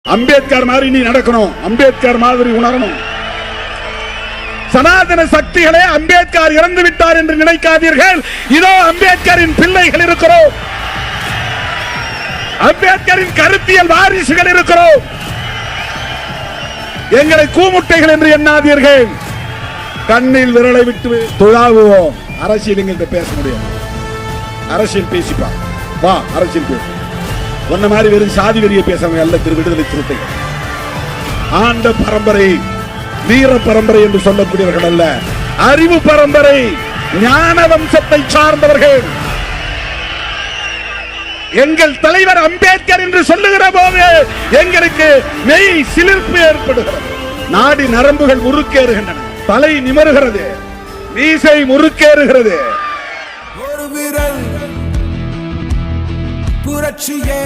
அம்பேத்கர் மாதிரி நீ நடக்கணும், அம்பேத்கர் மாதிரி உணரணும். சனாதன சக்திகளே அம்பேத்கர் இறந்து விட்டார் என்று நினைக்காதீர்கள். இதோ அம்பேத்கரின் பிள்ளைகள் இருக்கிறோம், அம்பேத்கரின் கருத்தியல் வாரிசுகள் இருக்கிறோம். எங்களை கூமுட்டைகள் என்று எண்ணாதீர்கள். கண்ணில் விரலை விட்டு துழாவுவோம். அரசியல் எங்கள்கிட்ட பேச முடியும். அரசியல் பேசிப்பா வா, அரசியல் பேச. ஒன்ன மாதிரி வெறும் சாதி வெறிய பேசவங்க அல்ல திரு விடுதலை சிறுத்தைகள். ஆண்ட பரம்பரை, வீர பரம்பரை என்று சொல்லக்கூடியவர்கள் அல்ல, அறிவு பரம்பரை, ஞான வம்சத்தை சார்ந்தவர்கள். எங்கள் தலைவர் அம்பேத்கர் என்று சொல்லுகிற போது எங்களுக்கு மெய் சிலிர்ப்பு ஏற்படுகிறது. நாடி நரம்புகள் முறுக்கேறுகின்றன, தலை நிமருகிறது, மீசை முறுக்கேறுகிறது. ஒரு விரல் புரட்சியே